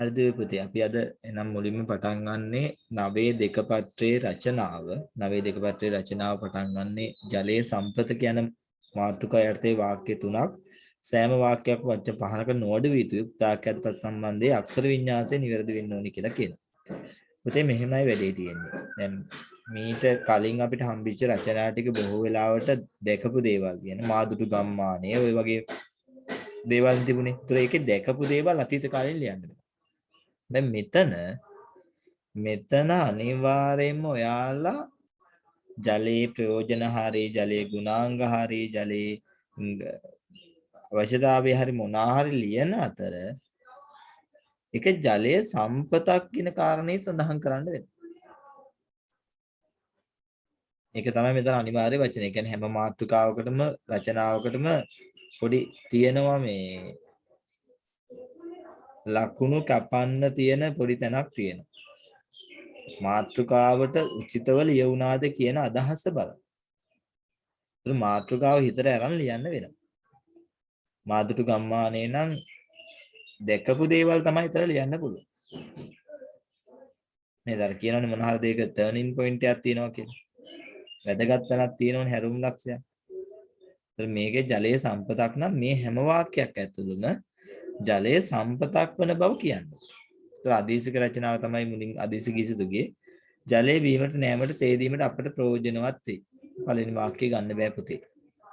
හරිද පුතේ අපි අද එනම් මුලින්ම පටන් ගන්නේ නවයේ දෙකපත්‍රයේ රචනාව. නවයේ දෙකපත්‍රයේ රචනාව පටන් ගන්නේ ජලයේ සම්පත කියන මාතෘකා යටතේ වාක්‍ය තුනක්. සෑම වාක්‍යයක් වචන පහකට නොඅඩු විය යුතු තාක්ෂණපත් සම්බන්ධයේ අක්ෂර වින්‍යාසය නිවැරදි වෙන්න ඕනි කියලා කියනවා. පුතේ මෙහෙමයි වැඩේ තියෙන්නේ. දැන් මීට කලින් අපිට හම්බෙච්ච රචනා ටික බොහෝ වෙලාවට දැකපු දේවල් කියන මාදුටු ගම්මානේ ඔය වගේ දේවල් තිබුණේ. ඒතර ඒකේ දැකපු දේවල් අතීත කාලේ ලියන්න බෑ. දැන් මෙතන අනිවාර්යයෙන්ම ඔයාලා ජලයේ ප්‍රයෝජන හරි ජලයේ ගුණාංග හරි ජලයේ අවශ්‍යතාවය හරි මොනවා හරි ලියන අතර ඒක ජලයේ සම්පතක් කියන කාරණේ සඳහන් කරන්න වෙනවා. ඒක තමයි මෙතන අනිවාර්ය වචනේ. ඒ කියන්නේ හැම මාතෘකාවකටම රචනාවකටම පොඩි තියෙනවා මේ ලකුණු කපන්න තියෙන පොඩි තැනක් තියෙනවා. මාතෘකාවට උචිතව ලියුණාද කියන අදහස බලන්න. ඒක මාතෘකාව හිතට අරන් ලියන්න වෙනවා. මාදුටු ගම්මානේ නම් දැකපු දේවල් තමයි හිතට ලියන්න පුළුවන්. නේද? අර කියනවනේ මොන හරි දෙයක ටර්නින් පොයින්ට් එකක් තියෙනවා කියලා. වැදගත් තැනක් තියෙනවනේ හැරුම් ලක්ෂයක්. ඒත් මේකේ ජලයේ සම්පතක් නම් මේ හැම වාක්‍යයක් ඇතුළම ජලයේ සම්පතක් වන බව කියන්නේ. ඒතර අදීසික රචනාව තමයි මුලින් අදීසික කිසිදුගේ ජලයේ බීමට නෑමට සේදීමට අපට ප්‍රයෝජනවත් වේ. පළවෙනි වාක්‍යය ගන්න බෑ පුතේ.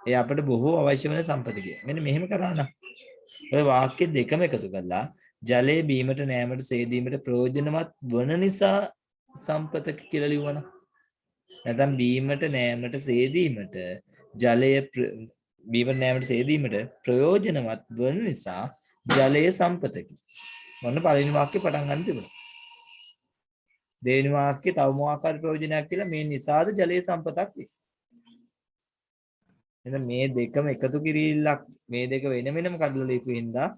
ඒ අපට බොහෝ අවශ්‍ය වෙන සම්පත කිය. මෙන්න මෙහෙම කරා නම් ඔය වාක්‍ය දෙකම එකතු කරලා ජලයේ බීමට නෑමට සේදීමට ප්‍රයෝජනවත් වන නිසා සම්පතක කියලා ලියවන. නැත්නම් බීමට නෑමට සේදීමට ජලය බීමට නෑමට සේදීමට ප්‍රයෝජනවත් වන නිසා ජලයේ සම්පතකි. මොන පළවෙනි වාක්‍යෙ පටන් ගන්න තිබුණා. දෙවෙනි වාක්‍යෙ තව මොකක් හරි ප්‍රයෝජනයක් කියලා මේ නිසාද ජලයේ සම්පතක් වේ. එහෙනම් මේ දෙකම එකතු කිරීලක් මේ දෙක වෙන වෙනම කඩලා ලියපු හින්දා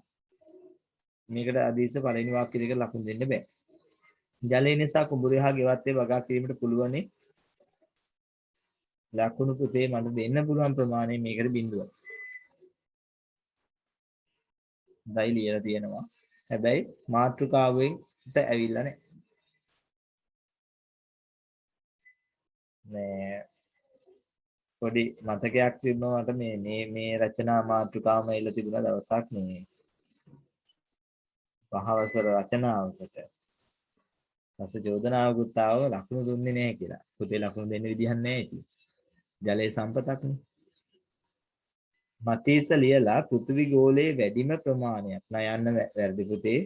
මේකට අදීස පළවෙනි වාක්‍ය දෙක ලකුණු දෙන්න බෑ. ජලය නිසා කුඹුරේ හා ගෙවත් වේ වගා කිරීමට පුළුවනි. ලකුණු පුතේ මට දෙන්න පුළුවන් ප්‍රමාණය මේකට බිඳුවක්. දයි ලියලා තියෙනවා. හැබැයි මාතෘකාවෙන්ට ඇවිල්ලා නැහැ. මේ පොඩි මතකයක් තිබුණා මට මේ රචනා මාතෘකාවම එල්ල තිබුණා දවසක් මේ පහවසර රචනාවකට රස චෝදනාවකුත් ආව ලකුණු දුන්නේ නැහැ කියලා. පුතේ ලකුණු දෙන්න විදිහක් නැහැ ඉතින්. ජලයේ සම්පතක්නේ. මතීස ලියලා පෘථිවි ගෝලයේ වැඩිම ප්‍රමාණයක් නයන්න වැරදි පුතේ.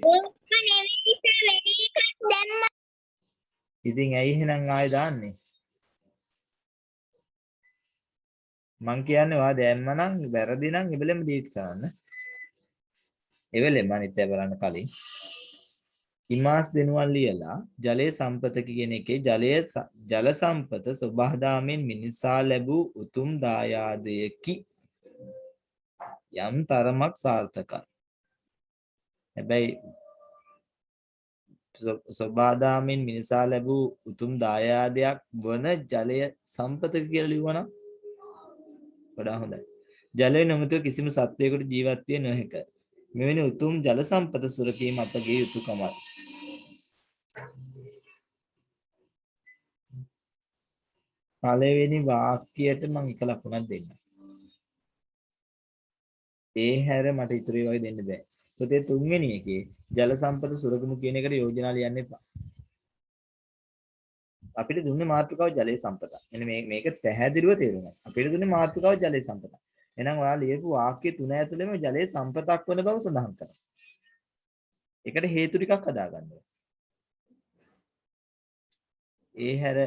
ඉතින් ඇයි එහෙනම් ආයෙ දාන්නේ? මං කියන්නේ ඔයා දැම්මනම් වැරදි නම් ඉබලෙම ඩීට් කරන්න. එවෙලෙම අනිත් ඒවා බලන්න කලින් ඉමාස් දෙනුවන් ලියලා ජලයේ සම්පත කියන එකේ ජල සම්පත සබහාදාමෙන් මිනිසා ලැබූ උතුම් දායාදයකි යම් තරමක් සාර්ථකයි. හැබැයි සබහාදාමෙන් මිනිසා ලැබූ උතුම් දායාදයක් වන ජලය සම්පත කියලා ලියවනම් වඩා හොඳයි. ජලය නොමැතිව කිසිම සත්වයකට ජීවත් විය නොහැක. මෙවැනි උතුම් ජල සම්පත සුරකීම අපගේ යුතුයකමයි. පළවෙනි වාක්‍යයට මම එක ලකුණක් දෙන්නම්. ඒ හැර මට ඉතුරු වගේ දෙන්න බෑ. පුතේ තුන්වෙනි එකේ ජල සම්පත සුරකමු කියන එකට යෝජනා ලියන්න එපා. අපිට දුන්නේ මාතෘකාව ජලයේ සම්පත. එන්න මේක පැහැදිලිව තේරුණා. අපිට දුන්නේ මාතෘකාව ජලයේ සම්පත. එහෙනම් ඔයාලා ලියපු වාක්‍ය තුන ඇතුළේම ජලයේ සම්පතක් වන බව සඳහන් කරනවා. ඒකට හේතු ටිකක් හදාගන්න ඕනේ. ඒ හැර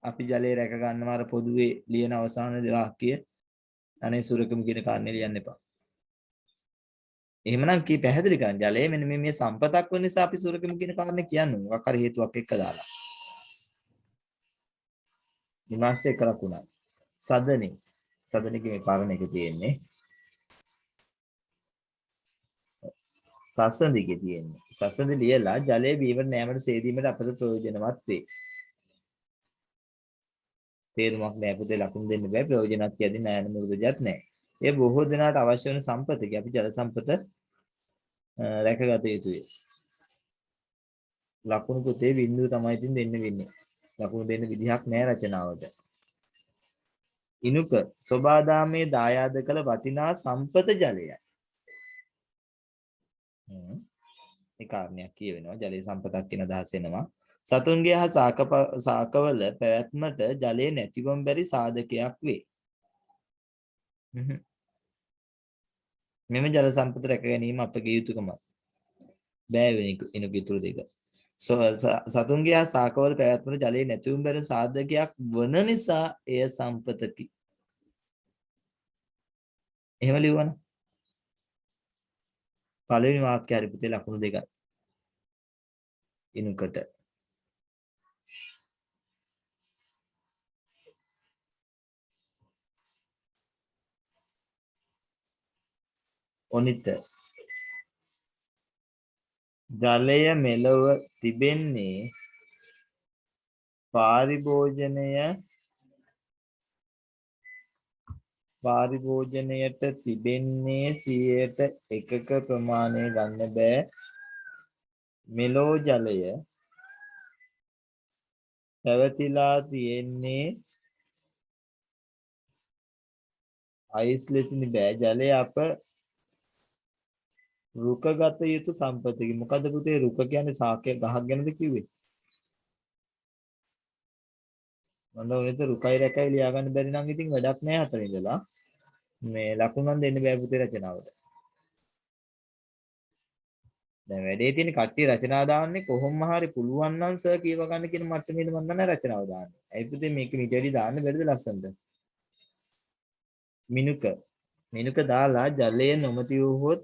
අපි ජලය රැක ගන්නවා අර පොදුවේ ලියන අවසාන වාක්‍ය අනේ සුරකමු කියන කාරණේ ලියන්න එපා. එහෙමනම් කී පැහැදිලි කරන්න ජලය මෙන්න මේ සම්පතක් වෙන නිසා අපි සුරකමු කියන කාරණේ කියන්නේ මොකක් හරි හේතුවක් එක්ක දාලා. විමාශය කරකුණා. සදනේ මේ පාරණ එක තියෙන්නේ. සසඳිගේ තියෙන්නේ. සසඳි ලියලා ජලයේ බීමට නෑමට සේදීමට අපට ප්‍රයෝජනවත් වේ. තේරුමක් නෑ පුතේ ලකුණු දෙන්න බෑ ප්‍රයෝජනක් කියදී නෑන මුරුදජත් නෑ. ඒ බොහෝ දෙනාට අවශ්‍ය වෙන සම්පතකි. අපි ජල සම්පත රැකගත යුතුයි. ලකුණු පුතේ බිඳුව තමයි ඉතින් දෙන්න වෙන්නේ. ලකුණු දෙන්න විදිහක් නැහැ රචනාවට. ඉනුක සෝබාදාමේ දායාද කළ වටිනා සම්පත ජලයයි. මේ කාරණයක් කියවෙනවා. ජලයේ සම්පතක් කියන අදහස එනවා. සතුන්ගේ හා සාකවල පැවැත්මට ජලය නැතිවම බැරි සාධකයක් වේ. මෙම ජල සම්පත රැක ගැනීම අපගේ යුතුයකමයි. බෑ වෙන ඉනුක ඉතුරු දෙක. සතුන්ගේ හා සාකවල පැවැත්මට ජලය නැතිවම බැරි සාධකයක් වන නිසා එය සම්පතකි. එහෙම ලියවන. පළවෙනි වාක්‍යය හරි පුතේ ලකුණු දෙකයි. ඉනුකට. ඔනිත. ජලය මෙලොව තිබෙන්නේ පාරිභෝජනයට තිබෙන්නේ 100%ක ප්‍රමාණය ගන්න බෑ. මෙලෝ ජලය පැවතිලා තියෙන්නේ අයිස් ලෙසින් බෑ. ජලය අප රුකගත යුතු සම්පතකි. මොකද පුතේ රුක කියන්නේ සාකේ ගහක් ගැනද කිව්වේ? මම ඔයත රුකයි රැකයි ලියා ගන්න බැරි නම් ඉතින් වැඩක් නෑ අතන ඉඳලා. මේ ලකුණක් දෙන්න බෑ පුතේ රචනාවට. දැන් වැඩේ තියෙන කට්ටිය රචනා දාන්නේ කොහොම හරි පුළුවන් නම් සර් කියව ගන්න කියන මට්ටමේද මම දන්නේ රචනාව දාන්නේ. ඒ පුතේ මේක නිතරි දාන්න බැරිද ලස්සනට? මිනුක දාලා ජලය නොමැති වූහොත්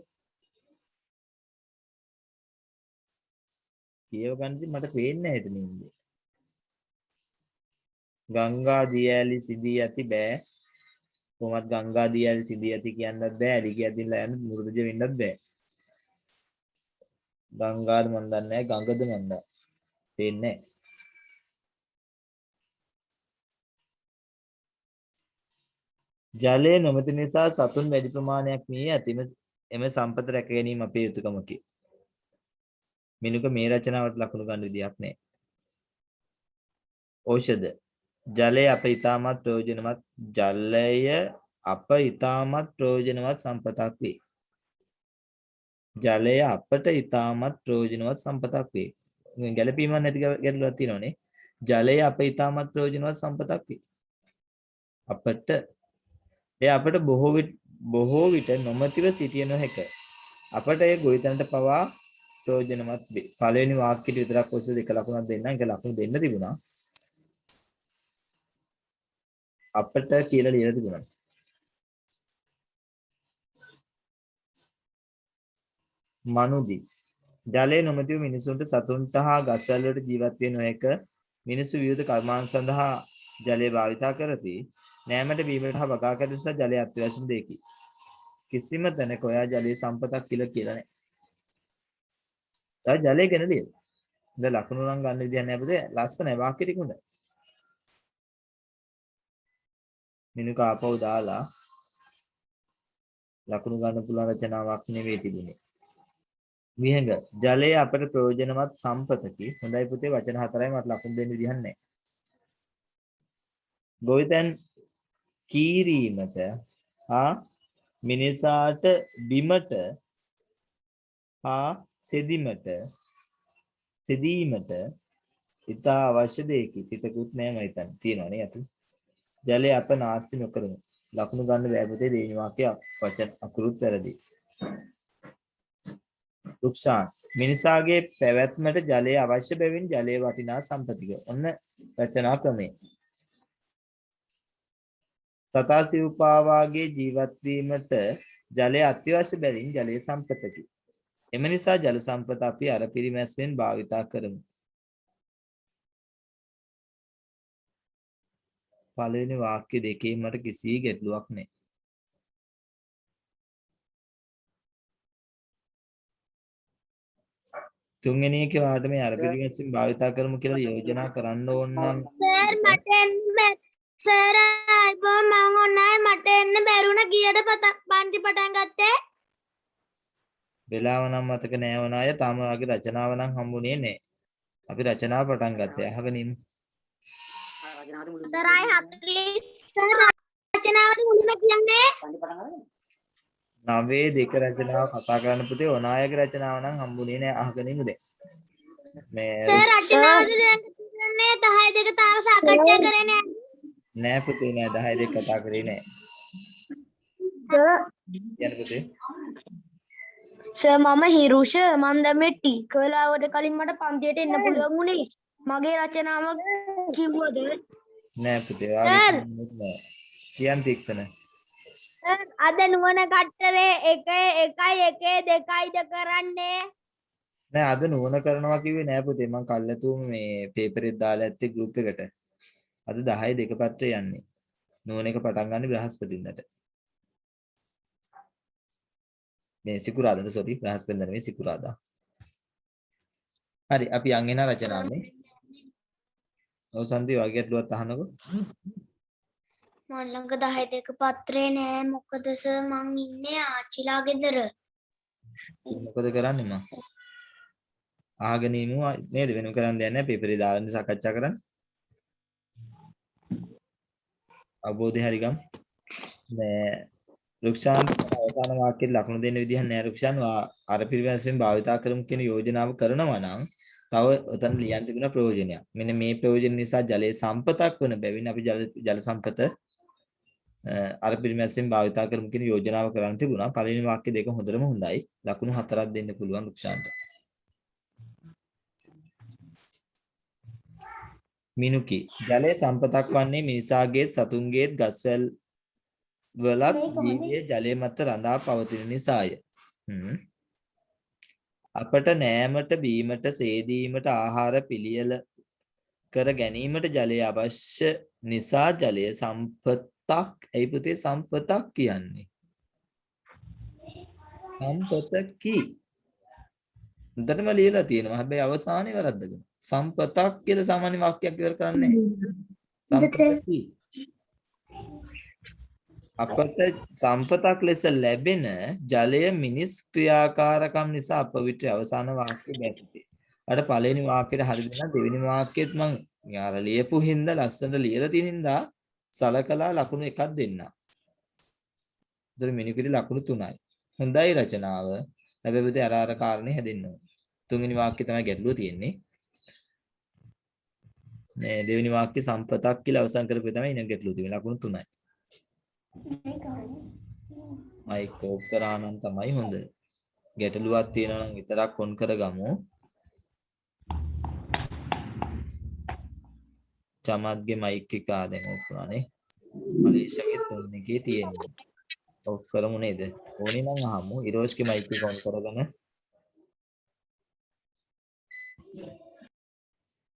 කියව ගන්න ඉතින් මට පේන්නේ නැහැ එතන ඉන්නේ. ගංගා දියඇලි සිඳී යති බෑ. කොහොමත් ගංගා දියඇලි සිඳී යති කියන්නත් බෑ. ඇලි කියදින්ලා යන්න මුරුදජ වෙන්නත් බෑ. ගංගාද මන් දන්නේ නැහැ. ගඟද මන් දන්නේ. පේන්නේ නැහැ. ජලය නොමැති නිසා සතුන් වැඩි ප්‍රමාණයක් මිය ඇති. එම සම්පත රැක ගැනීම අපේ යුතුයකමකි. මිනුක මේ රචනාවට ලකුණු ගන්න විදියක් නැහැ. ඖෂධ ජලය අප ඊටමත් ප්‍රයෝජනවත් සම්පතක් වේ. ජලය අපට ඊටමත් ප්‍රයෝජනවත් සම්පතක් වේ. ගැළපීමක් නැති ගැටලුවක් තියෙනවනේ. ජලය අප ඊටමත් ප්‍රයෝජනවත් සම්පතක් වේ. අපට බොහෝ විට නොමැතිව සිටිය නොහැක. අපට ඒ ගොවිතැනට පවා ප්‍රයෝජනවත් වේ. පළවෙනි වාක්‍යෙට විතරක් ඔස්සේ දෙක ලකුණක් දෙන්නම්. ඒක ලකුණු දෙන්න තිබුණා. අපට කියලා ලියලා තිබුණා. මනුදි ජලය නොමැතිව මිනිසුන්ට සතුන්ට හා ගස්වැල් වලට ජීවත් විය නොහැක. මිනිසු විවිධ කර්මාන්ත සඳහා ජලය භාවිතා කරති. නෑමට බීමට හා වගා කර නිසා ජලය අත්‍යවශ්‍යම දෙයකි. කිසිම තැනක ඔයා ජලයේ සම්පතක් කියලා නැහැ. දැන් ජලය ගැන ලියන්න. දැන් ලකුණු නම් ගන්න විදියක් නෑ පුතේ. ලස්සනයි වාක්‍ය ටික හොඳයි. මිනුක ආපහු දාලා ලකුණු ගන්න පුළුවන් රචනාවක් නෙවෙයි තිබුණේ. විහඟ ජලය අපට ප්‍රයෝජනවත් සම්පතකි. හොඳයි පුතේ වචන හතරයි මට ලකුණු දෙන්න විදිහක් නැහැ. ගොවිතැන් කීරීමට හා මිනිසාට බිමට හා සෙදීමට ඉතා අවශ්‍ය දෙයකි. තිතකුත් නෑ මම හිතන්නේ. තියෙනවනේ අත. ජලය අප නාස්ති නොකරමු. ලකුණු ගන්න බෑ පුතේ දෙවෙනි වාක්‍යය වචන අකුරුත් වැරදි. රුක්ෂාන් මිනිසාගේ පැවැත්මට ජලය අවශ්‍ය බැවින් ජලය වටිනා සම්පතික. ඔන්න රචනා ක්‍රමය. සතා සිව්පාවාගේ ජීවත් වීමට ජලය අත්‍යවශ්‍ය බැවින් ජලය සම්පතකි. එම නිසා ජල සම්පත අපි අර පිරිමැස්මෙන් භාවිතා කරමු. පළවෙනි වාක්‍ය දෙකේ මට කිසි ගැටලුවක් නැහැ. තුන්වෙනි එකේ වාට මේ අර පිරිමැස්මෙන් භාවිතා කරමු කියලා යෝජනා කරන්න ඕන නම් සර් මට එන්න සර් අයිබෝ මම ඔන්නයි මට එන්න බැරුණ කීයට පන්ති පටන් ගත්තේ වෙලාව නම් මතක නෑවන අය තාම වගේ රචනාව නම් හම්බුනේ නැහැ. අපි රචනාව පටන් ගත්තේ අහගෙන ඉන්න. සරයි 40 රචනාවද මුලින්ම කියන්නේ 9 2 රචනාව කතා කරන්න පුතේ ඔනායක රචනාව නම් හම්බුනේ නෑ අහගෙන ඉන්න දැන්. මේ සර් රචනාවද දැන් කියන්නේ 10 2 තාම සාකච්ඡා කරේ නෑ. නෑ පුතේ නෑ 10 2 කතා කරේ නෑ. කියන්න පුතේ. සර් මම හිරුෂ මම දැන් මේ ටීක වෙලාවට කලින් මට පන්තියට එන්න පුළුවන් වුණේ මගේ රචනාව කිව්වද නෑ පුතේ ඔයාලා නෑ. කියන්න තික්සන. සර් අද නුවණ කට්ටරේ 1 1 1 2යිද කරන්නේ. නෑ අද නුවණ කරනවා කිව්වේ නෑ පුතේ මම කල්ලාතුම මේ පේපරෙත් දාලා ඇත්තේ ගෲප් එකට. අද 10 2 පත්‍රය යන්නේ. නුවණ එක පටන් ගන්න බ්‍රහස්පතින්දට. මේ සිකුරාදාද සෝරි බ්‍රහස්පතින්ද නෙවෙයි සිකුරාදා. හරි අපි යන් එන රචනාවනේ. ඔසන්ති වගේට්ලුවත් අහනකො. මම ළඟ 10 2 පත්‍රේ නෑ මොකද සර් මං ඉන්නේ ආච්චිලා ගෙදර. මොකද කරන්නේ මම? අහගෙන ඉමු නේද වෙනම කරන්න දෙයක් නෑ පේපරේ දාලා සාකච්ඡා කරන්න. අවබෝධය හරි ගම්. මේ රුක්ෂාන් අවසාන වාක්‍යයේ ලකුණු දෙන්න විදිහක් නෑ රුක්ෂාන් අර පිළිවෙලෙන් භාවිතා කරමු කියන යෝජනාව කරනවා නම් තව උතන ලියන්න තිබුණ ප්‍රයෝජනයක්. මෙන්න මේ ප්‍රයෝජන නිසා ජලයේ සම්පතක් වන බැවින් අපි ජල සම්පත අර පිළිවෙලෙන් භාවිතා කරමු කියන යෝජනාව කරන්න තිබුණා. පළවෙනි වාක්‍ය දෙක හොඳටම හොඳයි. ලකුණු 4ක් දෙන්න පුළුවන් රුක්ෂාන්ට. මිනුකි ජලයේ සම්පතක් වන්නේ මිනිසාගේ සතුන්ගේ ගස්වැල් වලත් ජීවයේ ජලය මත රඳා පවතින නිසාය. අපට නෑමට බීමට සේදීමට ආහාර පිළියෙල කර ගැනීමට ජලය අවශ්‍ය නිසා ජලය සම්පතක්. ඒ පුතේ සම්පතක් කියන්නේ. සම්පතකි. උන්ටම ලියලා තියෙනවා. හැබැයි අවසානයේ වැරද්දගෙන. සම්පතක් කියලා සාමාන්‍ය වාක්‍යයක් ඉවර කරන්නේ සම්පතකි. අපට සම්පතක් ලෙස ලැබෙන ජලය මිනිස් ක්‍රියාකාරකම් නිසා අප විට අවසාන වාක්‍යය බැහැ. අර පළවෙනි වාක්‍යයට හරි දෙනවා දෙවෙනි වාක්‍යෙත් මම යාර ලියපු හින්දා ලස්සනට ලියලා තියෙන හින්දා සලකලා ලකුණු එකක් දෙන්න. ඒතර මිනිකුට ලකුණු 3යි. හොඳයි රචනාව. හැබැයි පුතේ අර කාරණේ හැදෙන්න ඕනේ. තුන්වෙනි වාක්‍යය තමයි ගැටලුව තියෙන්නේ. මේ දෙවෙනි වාක්‍යය සම්පතක් කියලා අවසන් කරපුවේ තමයි ඉන ගැටලුව තියෙන්නේ. ලකුණු 3යි. මයික් ඕෆ් කරා නම් තමයි හොඳ. ගැටලුවක් තියෙනවා නම් විතරක් ඔන් කරගමු. චමත්ගේ මයික් එක ආදෙන් ඕෆ් වුණානේ. මලේෂියාගේ තුන් එකේ තියෙනවා. ඕෆ් කරමු නේද? ඕනේ නම් අහමු. ඉරෝෂ්ගේ මයික් එක ඔන් කරගෙන.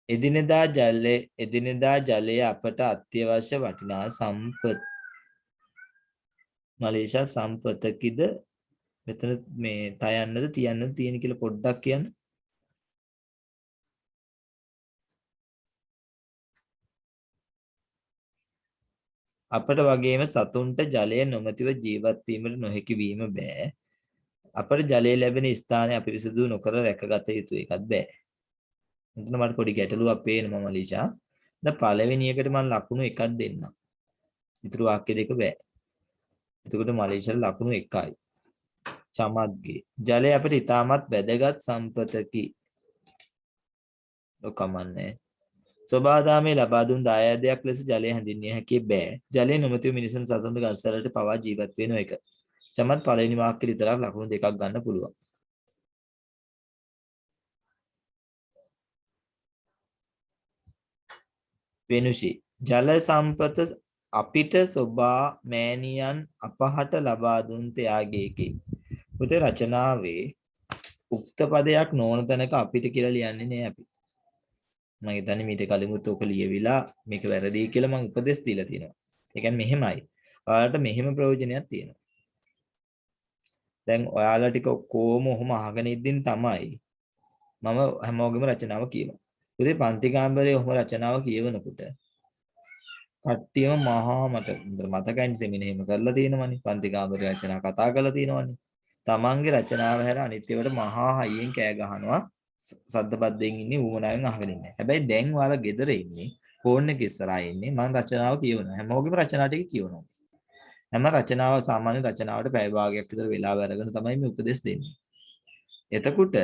එදිනෙදා ජලය අපට අත්‍යවශ්‍ය වටිනා සම්පත්. මලේෂියා සම්පතකිද මෙතන මේ තයන්නද තියන්නද තියෙන කියලා පොඩ්ඩක් කියන්න. අපට වගේම සතුන්ට ජලය නොමැතිව ජීවත් වීමට නොහැකි වීම බෑ. අපට ජලය ලැබෙන ස්ථානය අපිරිසිදු නොකර රැකගත යුතු එකත් බෑ. මෙතන මට පොඩි ගැටලුවක් පේනවා මලීෂා. දැන් පළවෙනි එකට මම ලකුණු එකක් දෙන්නම්. ඊටු වාක්‍ය දෙක බෑ. එතකොට මලීෂාට ලකුණු 1යි. චමත්ගේ ජලය අපිට ඉතාමත් වැදගත් සම්පතකි. ඔකමන්නේ. සෝබාදාමේ ලබා දුන් දායාදයක් ලෙස ජලය හැඳින්විය හැකි බෑ. ජලය නොමැතිව මිනිසුන් සතුන්ට ගස්වලට පවා ජීවත් වෙන එක. චමත් පළවෙනි වාක්‍යෙ විතරක් ලකුණු 2ක් ගන්න පුළුවන්. වෙනුෂි ජල සම්පත අපිට සෝබා මෑණියන් අපහට ලබා දුන් ත්‍යාගයකි. පුතේ රචනාවේ උක්ත පදයක් නොවන තැනක අපිට කියලා ලියන්නේ නෑ අපි. මම හිතන්නේ මීට කලිමුත් ඔක ලියවිලා මේක වැරදි කියලා මම උපදෙස් දීලා තියෙනවා. ඒ කියන්නේ මෙහෙමයි. ඔයාලට මෙහෙම ප්‍රයෝජනයක් තියෙනවා. දැන් ඔයාලා ටික කොහොම ඔහොම අහගෙන ඉද්දින් තමයි මම හැමෝගෙම රචනාව කියනවා. පුතේ පන්ති කාමරේ ඔහොම රචනාව කියවනකොට කට්ටියම මහා මතකයින් සෙමිනේම කරලා තියෙනවනේ. පන්ති කාමරේ රචනා කතා කරලා තියෙනවනේ. තමන්ගේ රචනාව හැර අනිත් ඒවාට මහා හයියෙන් කෑ ගහනවා. සද්ද බද්දෙන් ඉන්නේ ඌමනාවෙන් අහගෙන ඉන්නේ. හැබැයි දැන් ඔයාලා ගෙදර ඉන්නේ ෆෝන් එක ඉස්සරහා ඉන්නේ මම රචනාව කියවනවා. හැමෝගෙම රචනා ටික කියවනවා. හැම රචනාව සාමාන්‍ය රචනාවට පැය භාගයක් විතර වෙලාව අරගෙන තමයි මේ උපදෙස් දෙන්නේ. එතකොට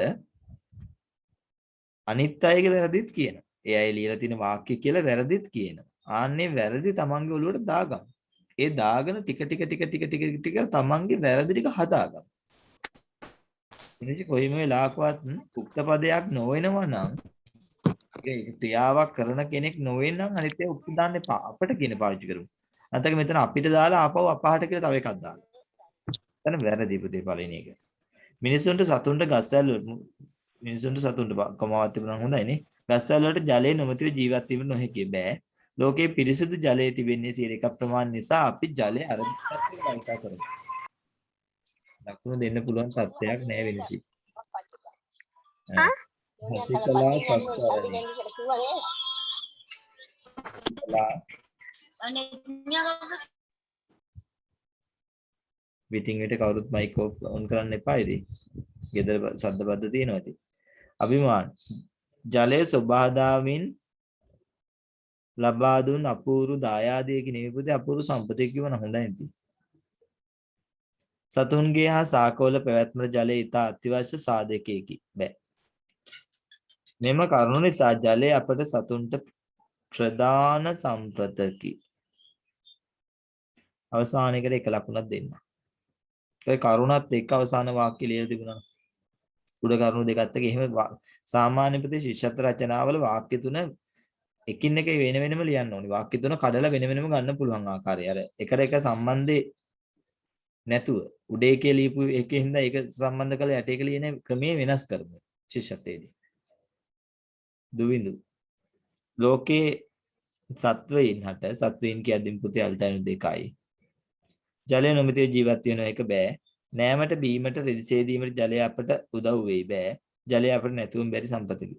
අනිත් අයගේ වැරදිත් කියනවා. ඒ අය ලියලා තියෙන වාක්‍ය කියලා වැරදිත් කියනවා. ආන්නේ වැරදි තමන්ගේ ඔළුවට දාගන්න. ඒ දාගෙන ටික තමන්ගේ වැරදි ටික හදාගන්න. ඉතින් කොයිම වෙලාවකවත් උක්ත පදයක් නොවෙනවා නම් ඒ ක්‍රියාවක් කරන කෙනෙක් නොවෙන්න නම් අනිත් ඒවා උක්ත දාන්න එපා. අපිට කියන පාවිච්චි කරමු. අන්තක මෙතන අපිට දාලා ආපහු අපහාට කියලා තව එකක් දාලා. එතන වැරදි පුතේ පළවෙනි එක. මිනිසුන්ට සතුන්ට ගස්වැල් මිනිසුන්ට සතුන්ට කමාවක් තිබුණා හොඳයිනේ. ගස්වැල් වලට ජලය නොමැතිව ජීවත් වීම නොහැකි බෑ. ලෝකයේ පිරිසිදු ජලය තිබෙන්නේ 1% ප්‍රමාණය නිසා අපි ජලය අරමුණක් වලට කරමු. ලකුණු දෙන්න පුළුවන් තත්ත්වයක් නෑ වෙනසි. හසිකලා සත්තරනේ. විටින් විට කවුරුත් මයික් ඔන් කරන්න එපා ඉතින්. ගෙදර ශබ්ද බද්ද තියෙනවා ඉතින්. අභිමාන ජලයේ ස්වභාවයෙන් ලබා දුන් අපූර්ව දායාදයක නෙවෙයි අපූර්ව සම්පතේ කියවන හොඳයි ඉතින්. සතුන්ගේ හා සාකවල පැවැත්ම ජලය ඉතා අත්‍යවශ්‍ය සාධකයකි. බෑ. මෙම කරුණ නිසා ජලය අපට සතුන්ට ප්‍රධාන සම්පතකි. අවසානයේකට එක ලකුණක් දෙන්න. ඒ කරුණත් එක්ක අවසාන වාක්‍ය ලියලා තිබුණා. උඩ කරුණු දෙකත් එක්ක එහෙම සාමාන්‍ය ප්‍රති ශිෂ්‍යත්ව රචනාවල වාක්‍ය තුන එකින් එක වෙන වෙනම ලියන්න ඕනේ. වාක්‍ය තුන කඩලා වෙන වෙනම ගන්න පුළුවන් ආකාරය. අර එකට එක සම්බන්ධේ නැතුව උඩ එකේ ලියපු එකේ හින්දා ඒක සම්බන්ධ කරලා යට එක ලියන ක්‍රමයේ වෙනස් කරමු ශිෂ්‍යත්වයේදී. දුවිඳු ලෝකේ සත්වයින් හට සත්වයින් කියද්දී පුතේ අල්තයන් දෙකයි. ජලය නොමැතිව ජීවත් වෙන එක බෑ. නෑමට බීමට රෙදිසේදීමට ජලය අපට උදව් වෙයි බෑ. ජලය අපට නැතුවම බැරි සම්පතකි.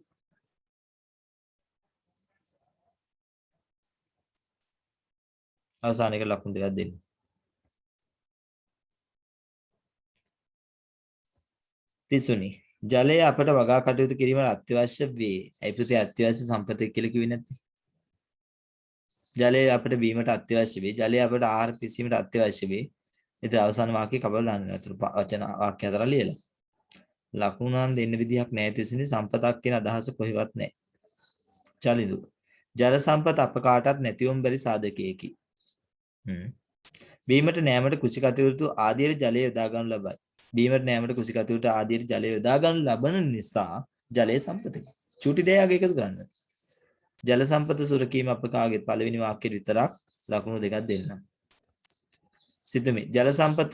අවසාන එක ලකුණු දෙකක් දෙන්න. තිසුනි ජලය අපට වගා කටයුතු කිරීමට අත්‍යවශ්‍ය වේ. ඒ පුතේ අත්‍යවශ්‍ය සම්පතක් කියලා කිව්වේ නැත්තේ. ජලය අපට බීමට අත්‍යවශ්‍ය වේ. ජලය අපට ආහාර පිසීමට අත්‍යවශ්‍ය වේ. ඉතින් අවසාන වාක්‍යය කබල දාන්න. අතුරු වචන වාක්‍ය හතර ලියලා. ලකුණුන් දෙන්න විදිහක් නැහැ තිසුනි. සම්පතක් කියන අදහස කොහෙවත් නැහැ. චලිදු. ජල සම්පත අප කාටවත් නැතිවම බැරි සාධකයකි. බීමට නෑමට කුසි කටයුතු ආදියට ජලය යොදා ගන්නු ලබයි. බීමට නෑමට කුසි කටයුතු ආදියට ජලය යොදා ගන්නු ලබන නිසා ජලයේ සම්පතකි. චූටි දෙයක් එකතු ගන්න. ජල සම්පත සුරකීම අප කාගේ පළවෙනි වාක්‍යෙට විතරක් ලකුණු දෙකක් දෙන්න. සිතමි ජල සම්පත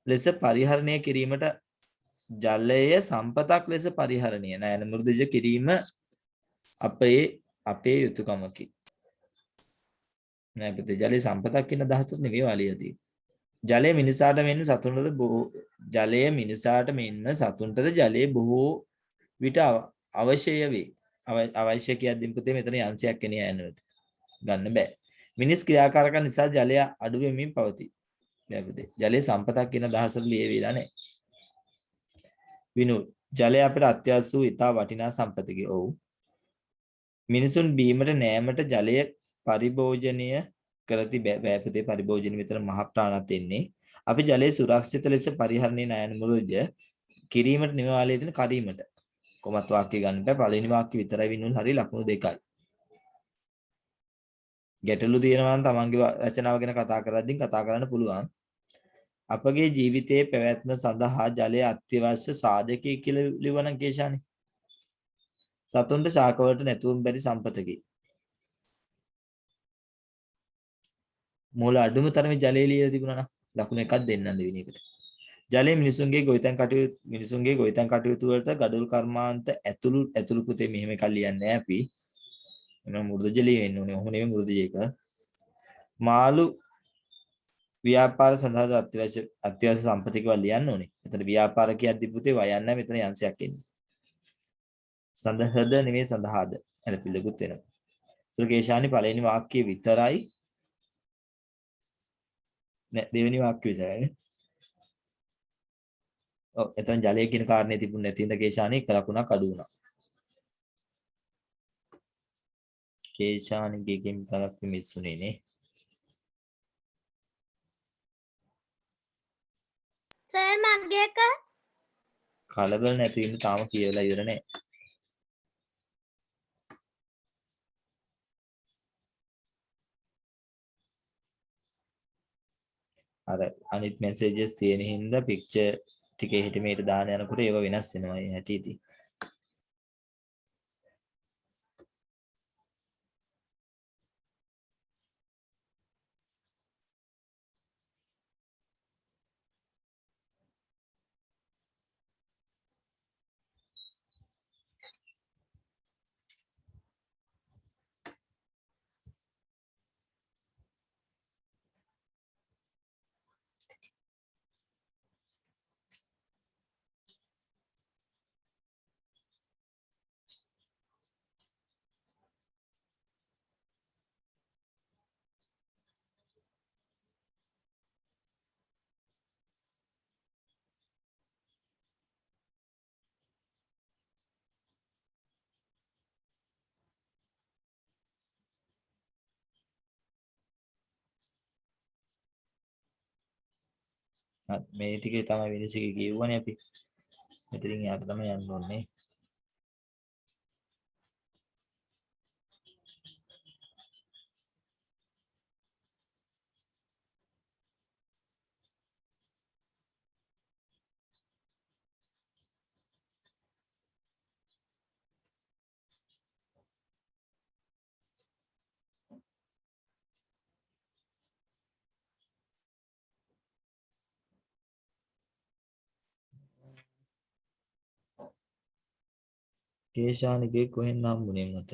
ලෙස පරිහරණය කිරීමට ජලය සම්පතක් ලෙස පරිහරණය නයන මෘදුජ කිරීම අපේ යුතුයකමකි. නෑ පුතේ ජලය සම්පතක් කියන අදහසට නෙවෙයි වාලියදී. ජලය මිනිසාට මෙන්ම සතුන්ටද ජලය මිනිසාට මෙන්ම සතුන්ටද ජලය බොහෝ විට අවශ්‍ය වේ. අවශ්‍ය කියද්දී පුතේ මෙතන යන්සයක් කෙනිය යනවට ගන්න බෑ. මිනිස් ක්‍රියාකාරකම් නිසා ජලය අඩු වෙමින් පවතී. නෑ පුතේ ජලය සම්පතක් කියන අදහසට ලියවිලා නෑ. විනු ජලය අපට අත්‍යවශ්‍ය වූ ඉතා වටිනා සම්පතකි. ඔව්. මිනිසුන් බීමට නෑමට ජලය පරිභෝජනීය කරති බෑ පුතේ. පරිභෝජන විතර මහ ප්‍රාණත් එන්නේ. අපි ජලය සුරක්ෂිත ලෙස පරිහරණය නයන මුරුජ කිරීමට නිවාලේ දෙන කරීමට. කොමත් වාක්‍ය ගන්න බෑ. පළවෙනි වාක්‍ය විතරයි විනුල් හරි ලකුණු දෙකයි. ගැටලු තියෙනවා නම් තමන්ගේ රචනාව ගැන කතා කරද්දී කතා කරන්න පුළුවන්. අපගේ ජීවිතයේ පැවැත්ම සඳහා ජලය අත්‍යවශ්‍ය සාධකයක් කියලා ලිවන කේශානේ. සතුන්ට ශාකවලට නැතුවම බැරි සම්පතකි. මූල අඩුම තරමේ ජලය ලියලා තිබුණා නම් ලකුණු එකක් දෙන්නද වෙන එකට. ජලය මිනිසුන්ගේ ගොවිතැන් කටයුතු වලට ගඩොල් කර්මාන්ත ඇතුළු පුතේ මෙහෙම එකක් ලියන්නේ නැහැ අපි. එනවා මෘදු ජලය වෙන්න ඕනේ. ඔහොම නෙවෙයි මෘදු ජලයක. මාළු ව්‍යාපාර සඳහා අත්‍යවශ්‍ය සම්පතකව ලියන්න ඕනේ. එතන ව්‍යාපාර කියද්දි පුතේ වයන්න මෙතන යන්සයක් එන්නේ. සඳහද නෙවෙයි සඳහාද. එල පිළිගුත් වෙනවා. සුර්ගේශානි පළවෙනි වාක්‍යය විතරයි නෑ දෙවෙනි වාක්‍ය විතරයි. ඔව් එතන ජලය කියන කාරණේ තිබුණ නැති ඉඳ කේශානි එක ලකුණක් අඩු වුණා. කේශානිගේ තරක් මිස්සුනේ නේ. සර් මගේ එක කලබල නැති ඉන්න තාම කියලා ඉවර නැහැ. අර අනිත් මැසේජස් තියෙන හින්දා පික්චර් ටික එහෙට මෙහෙට දාන යනකොට ඒව වෙනස් වෙනවා. ඒ හැටි ඉතින්. මේ ටිකේ තමයි විනිසික කියවනේ අපි. මෙතනින් යාට තමයි යන්න ඕනේ. කේශානිගේ කොහෙන් හම්බුනේ මට?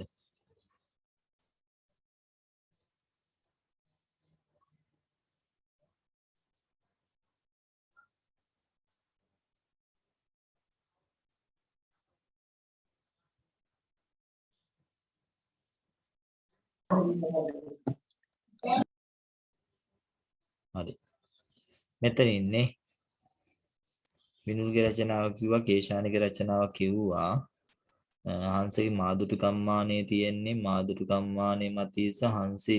හරි. මෙතන ඉන්නේ. විනුල්ගේ රචනාව කිව්වා, කේශානිගේ රචනාව කිව්වා. හංසගේ මාදුටු කම්මානේ තියෙන්නේ මාදුටු කම්මානේ මතීස හංසි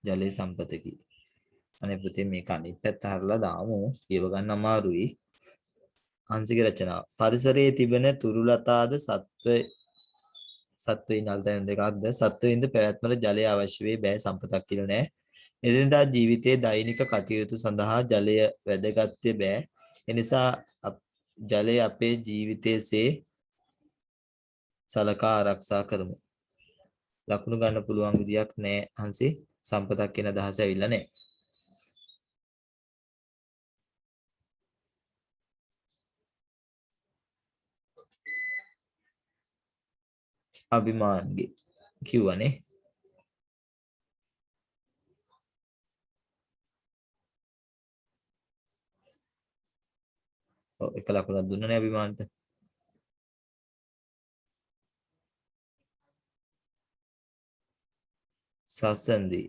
ජලයේ සම්පතකි. අනේ පුතේ මේක අනිත් පැත්ත හරලා දාමු. කියව ගන්න අමාරුයි. හංසගේ රචනාව. පරිසරයේ තිබෙන තුරුලතාද සත්වයින් අල්තයන් දෙකක්ද සත්වයින්ද පැවැත්මට ජලය අවශ්‍ය වේ බෑ සම්පතක් කියලා නෑ. එදිනදා ජීවිතයේ දෛනික කටයුතු සඳහා ජලය වැදගත්ය බෑ. එනිසා ජලය අපේ ජීවිතයේසේ සලකා ආරක්ෂා කරමු. ලකුණු ගන්න පුළුවන් විදියක් නෑ හංසි. සම්පතක් කියන අදහස ඇවිල්ලා නෑ. අභිමාන්ගේ කිව්වනේ. ඔව් එක ලකුණක් දුන්නනේ අභිමාන්ට. සසන්දි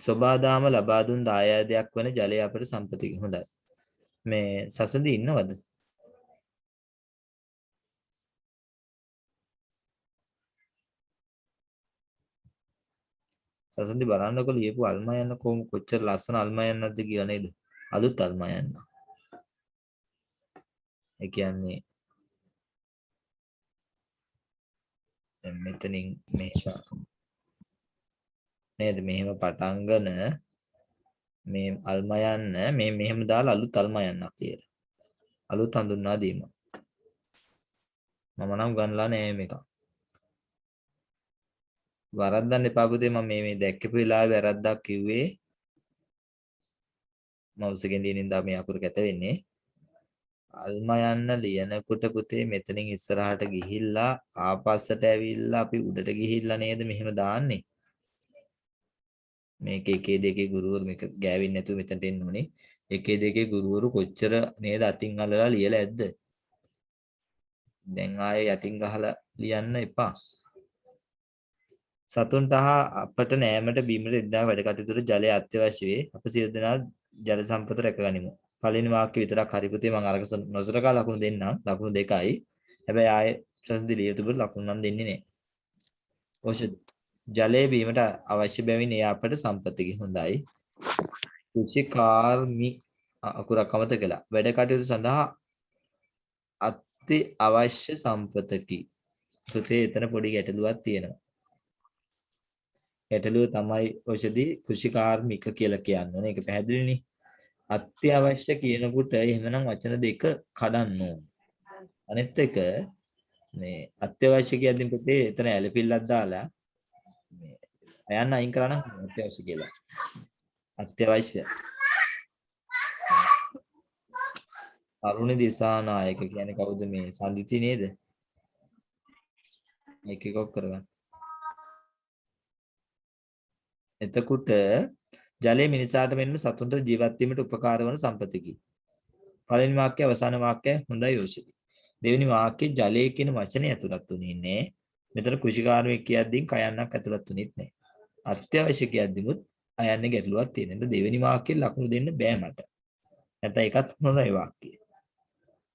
සබාදාම ලබා දුන් දායාදයක් වන ජලය අපට සම්පතකි. හොඳයි. මේ සසන්දි ඉන්නවද? සසන්දි බලන්නකො ලියපු අල්මයන්න කොච්චර ලස්සන අල්මයන්නක්ද කියලා නේද? අලුත් අල්මයන්න. ඒ කියන්නේ දැන් මෙතනින් නේද මෙහෙම පටංගන මේ අල්මයන්න මේ මෙහෙම දාලා අලුත් අල්මයන්නක් කියලා. අලුත් හඳුන්වා දීම. මම නම් ගන්නලා නෑ මේක. වරද්දන්න එපා පුතේ. මම මේ දැක්කපු වෙලාවේ වැරද්දක් කිව්වේ. මවුස් එකෙන් දිනින් දා මේ අකුරු කැත වෙන්නේ. අල්මයන්න ලියනකොට පුතේ මෙතනින් ඉස්සරහට ගිහිල්ලා ආපස්සට ඇවිල්ලා අපි උඩට ගිහිල්ලා නේද මෙහෙම දාන්නේ. මේක 1 2 ගුරුවරු මේක ගෑවෙන්නේ නැතුව මෙතනට එන්න ඕනේ. 1 2 ගුරුවරු කොච්චර නේද අතින් අල්ලලා ලියලා ඇද්ද? දැන් ආයේ යටින් ගහලා ලියන්න එපා. සතුන්ට හා අපට නෑමට බීමට එදා වැඩ කටයුතුට ජලය අත්‍යවශ්‍ය වේ. අප සියලු දෙනා ජල සම්පත රැකගනිමු. පළවෙනි වාක්‍ය විතරක් හරි පුතේ. මම අරක නොසලකා ලකුණු දෙන්නම්. ලකුණු 2යි. හැබැයි ආයේ සසඳි ලියතුබ ලකුණු නම් දෙන්නේ නෑ. ඕෂද ජලය බීමට අවශ්‍ය බැවින් එය අපට සම්පතකි. හොඳයි. කෘෂිකාර්මි අකුරක් අමතක කළා. වැඩ කටයුතු සඳහා අති අවශ්‍ය සම්පතකි. පුතේ එතන පොඩි ගැටලුවක් තියෙනවා. ගැටලුව තමයි ඔෂදී කෘෂිකාර්මික කියලා කියන්නේ. ඒක පැහැදිලිනේ. අත්‍යවශ්‍ය කියනකොට එහෙමනම් වචන දෙක කඩන්න ඕන. අනිත් එක මේ අත්‍යවශ්‍ය කියද්දී පුතේ එතන ඇලපිල්ලක් දාලා මේ අයන්න අයින් කරා නම් අත්‍යවශ්‍ය කියලා. අත්‍යවශ්‍ය. අරුණ දිසානායක කියන්නේ කවුද මේ සම්දිති නේද? මේක එකක් කරගන්න. එතකොට ජලය මිනිසාට මෙන්ම සතුන්ට ජීවත් වීමට උපකාර වන සම්පතකි. පළවෙනි වාක්‍යය අවසාන වාක්‍යය හොඳයි යෝෂිති. දෙවෙනි වාක්‍යයේ ජලය කියන වචනේ ඇතුළත් වුණේ නැහැ. මෙතන කෘෂිකාර්මික කියද්දී කයන්නක් ඇතුළත් වුණෙත් නැහැ. අත්‍යවශ්‍ය කියද්දීමුත් අයන්නේ ගැටලුවක් තියෙනවා. දෙවෙනි වාක්‍යයේ ලකුණු දෙන්න බෑ මට. නැත්නම් ඒකත් හොඳයි වාක්‍යය.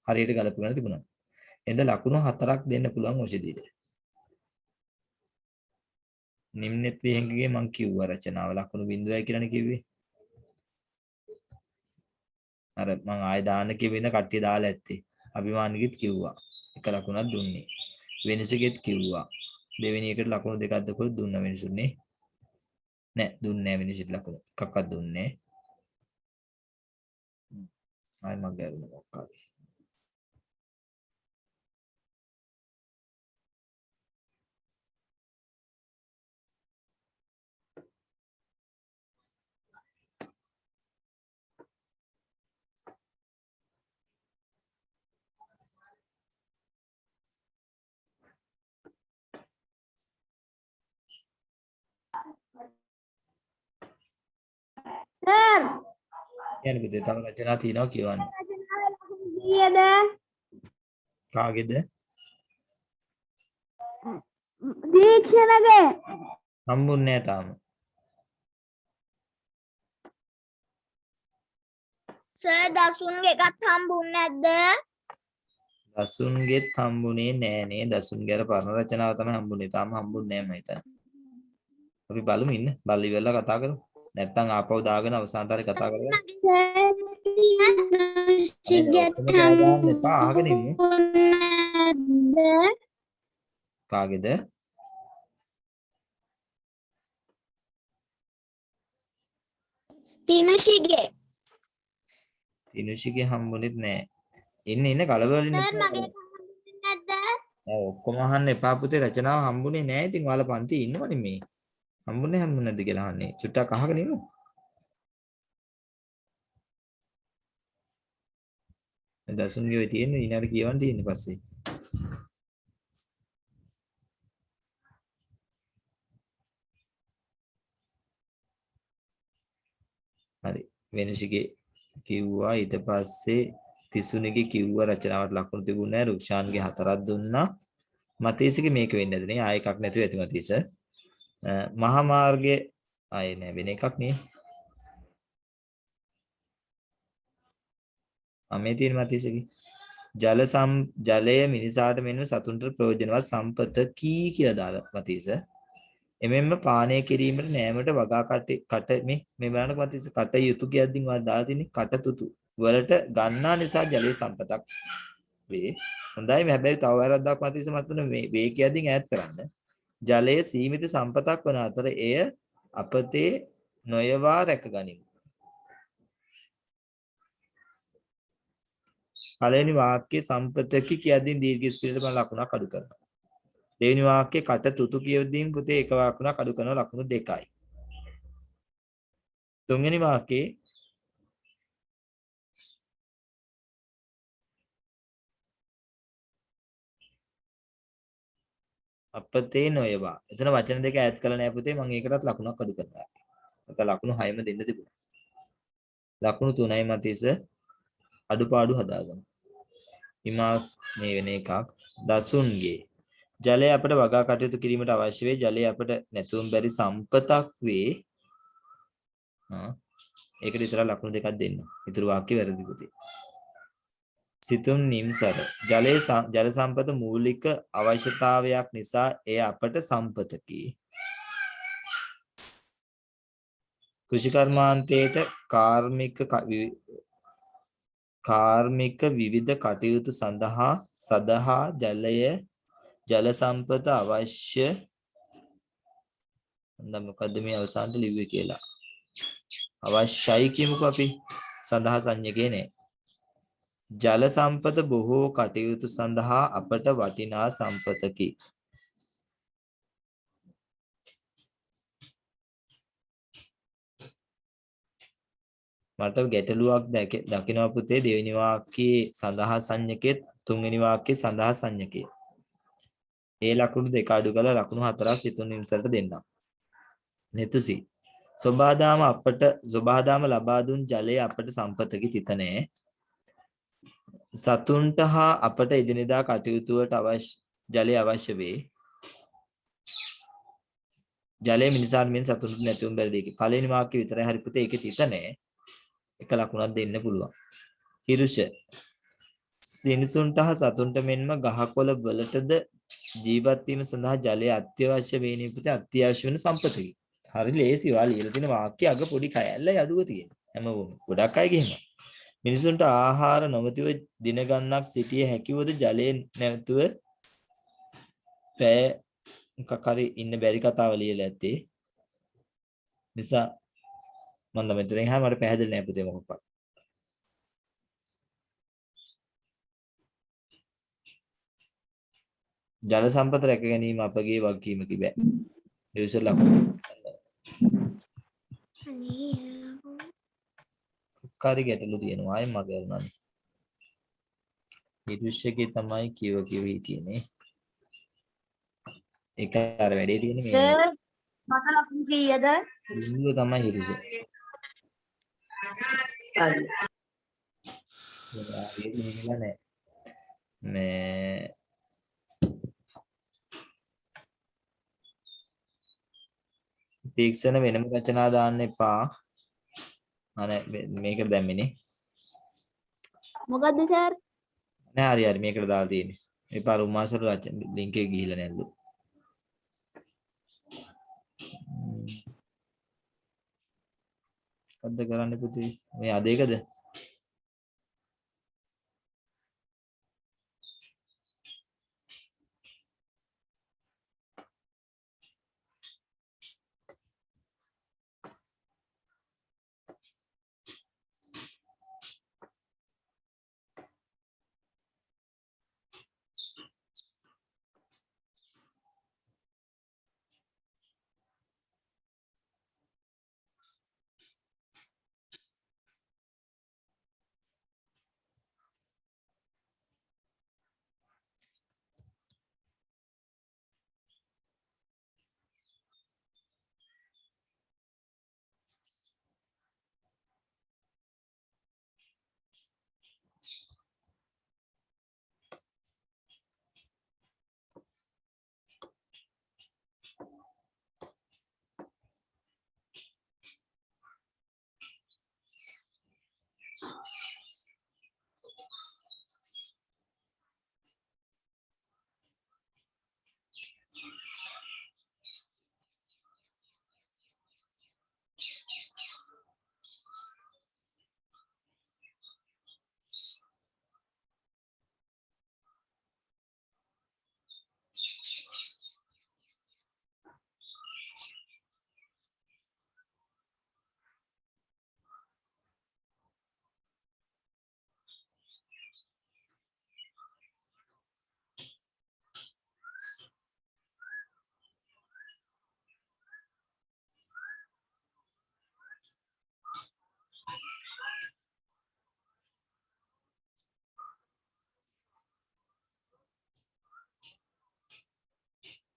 හරියට ගලපගෙන තිබුණා. එඳ ලකුණු 4ක් දෙන්න පුළුවන් ඔෂිදීට. නිම්නෙත් විහෙන්ගේ මං කිව්වා රචනාව ලකුණු 0යි කියලානේ කිව්වේ. අර මං ආය දාන්න කිව්වෙන කට්ටිය දාලා ඇත්තේ. අභිමානිකෙත් කිව්වා. එක ලකුණක් දුන්නේ. වෙනසෙකෙත් කිව්වා. දෙවෙනි එකට ලකුණු දෙකක් දක්වලා දුන්න වෙනසුනේ. නෑ දුන්නේ නෑ වෙනසෙට ලකුණු. එකක්වත් දුන්නේ නෑ. ආයි මගේ අර මොකක්ද? සර් කියන්නේ පුතේ තව රචනා තියෙනවා කියවන්න. කීයද? කාගේද? දීක්ෂණගේ. හම්බුන්නේ නැහැ තාම. සර් දසුන්ගේ එකත් හම්බුන්නේ නැද්ද? දසුන්ගෙත් හම්බුනේ නෑනේ. දසුන්ගේ අර පරණ රචනාව තමයි හම්බුනේ. තාම හම්බුන්නේ නෑ මම හිතන්නේ. අපි බලමු ඉන්න. බලලා ඉවරලා කතා කරමු. නැත්තම් ආපහු දාගෙන අවසානට හරි කතා කරමු. කාගේද? තිනුෂිගේ. තිනුෂිගේ හම්බුනේත් නෑ. ඉන්න කලබල වෙන්න සර් එපා. මගේ හම්බුන්නේ නැද්ද? ඔක්කොම අහන්න එපා පුතේ. රචනාව හම්බුනේ නෑ. ඉතින් ඔයාලා පන්ති ඉන්නවනේ මේ. හම්බුනේ නැද්ද කියලා අහන්නේ. චුට්ටක් අහගෙන ඉන්න. දසුන්ගේ ඔය තියෙන්නේ ඊනාට කියවන්න තියෙන්නේ පස්සේ. හරි. වෙනසිගේ කිව්වා ඊට පස්සේ තිසුණිගේ කිව්වා රචනාවට ලකුණු තිබුණේ නැහැ. රුක්ෂාන්ගේ 4ක් දුන්නා. මතීසගේ මේක වෙන්නේ නැද්ද නේ? ආයෙ එකක් නැතුව ඇති මතීස. මහා මාර්ගයේ ආයෙ නෑ වෙන එකක් නේ. මේ තියෙන මතීසගේ ජලය මිනිසාට මෙන්ම සතුන්ට ප්‍රයෝජනවත් සම්පතකි කියලා දාලා මතීස. එමෙන්න පානය කිරීමට නෑමට වගා කට මේ බලන්න මතීස කට යුතු කියද්දී වා දාලා තියෙන්නේ කටතුතු වලට ගන්නා නිසා ජලයේ සම්පතක් වේ. හොඳයි මේ හැබැයි තව වැරද්දක් මතීස මතන මේ වේ කියද්දී ඈත් කරන්න. ජලයේ සීමිත සම්පතක් වන අතර එය අපතේ නොයවා රැකගනිමු. පළවෙනි වාක්‍යයේ සම්පතකි කියද්දී දීර්ඝ ස්පීඩට මම ලකුණක් අඩු කරනවා. දෙවෙනි වාක්‍යයේ කට තුතු කියද්දී පුතේ එක ලකුණක් අඩු කරනවා ලකුණු 2යි. තුන්වෙනි වාක්‍යයේ අපතේ නොයවා. එතන වචන දෙක ඈඩ් කරලා නැහැ පුතේ. මම ඒකටත් ලකුණක් අඩු කරනවා. නැත්නම් ලකුණු 6ම දෙන්න තිබුණා. ලකුණු 3යි මතීස අඩුපාඩු හදාගන්න. හිමාස් මේ වෙන එකක්. දසුන්ගේ ජලය අපට වගා කටයුතු කිරීමට අවශ්‍ය වේ. ජලය අපට නැතුම් බැරි සම්පතක් වේ. ඒකට විතර ලකුණු දෙකක් දෙන්න. ඊතුරු වාක්‍ය වැරදි පුතේ. සිතුම් නිම්සර ජල සම්පත මූලික අවශ්‍යතාවයක් නිසා එය අපට සම්පතකි. කෘෂි කර්මාන්තයේට කාර්මික විවිධ කටයුතු සඳහා ජල සම්පත අවශ්‍ය මොකද්ද මේ අවසානට ලිව්වේ කියලා. අවශ්‍යයි කියමුකෝ අපි සඳහා සංඥකේ නේ. ජල සම්පත බොහෝ කටයුතු සඳහා අපට වටිනා සම්පතකි. මට ගැටලුවක් දකිනවා පුතේ දෙවෙනි වාක්‍යයේ සඳහා සංඥකෙත් තුන්වෙනි වාක්‍යයේ සඳහා සංඥකේ. ඒ ලකුණු දෙක අඩු කරලා ලකුණු 4ක් සිතුන් නිවසට දෙන්නම්. නෙතුසි සොබාදාම ලබා දුන් ජලය අපට සම්පතකි තිතනේ. සතුන්ට හා අපට එදිනෙදා කටයුතු වලට ජලය අවශ්‍ය වේ. ජලය මිනිසාන් මෙන් සතුන්ට නැතිවම බැරි දෙකි. පළවෙනි වාක්‍ය විතරයි හරි පුතේ. ඒකේ තිතනේ එක ලකුණක් දෙන්න පුළුවන්. හිරුෂ සිනිසුන්ට හා සතුන්ට මෙන්ම ගහකොළ වලටද ජීවත් වීම සඳහා ජලය අත්‍යවශ්‍ය වෙන්නේ පුතේ. අත්‍යවශ්‍ය වෙන සම්පතකි. හරි ලේසි වා ලියලා තියෙන වාක්‍ය අග පොඩි කයල්ලයි අඩුව තියෙන. හැමෝම ගොඩක් අය ගිහින් මිනිසුන්ට ආහාර නොමැතිව දින ගණනක් සිටිය හැකිවද ජලය නැතුව පැය මොකක් හරි ඉන්න බැරි කතාව ලියලා ඇත්තේ. නිසා මම මෙතනින් මට පැහැදිලි නෑ පුතේ මොකක්වත්. ජල සම්පත රැක ගැනීම අපගේ වගකීමකි බෑ. යෝසර් ලකුණු. කාරි ගැටලු තියෙනවා අය මගේ අරනනේ. විදුෂ්‍යකේ තමයි කියව හිටියනේ. ඒක අර වැඩේ තියෙන්නේ මේ. සර් මට ලකුණු කීයද? බිඳුව තමයි හිරුස. හරි. මේ තීක්ෂණ වෙනම රචනා දාන්න එපා. අනේ මේකට දැම්මනේ. මොකද්ද සර්? නෑ හරි මේකට දාලා තියෙන්නේ. මේ පාර උමාසර රචන ලින්ක් එක ගිහිල්ලා නැල්ලු. මොකද්ද කරන්න පුතේ? මේ අද එකද?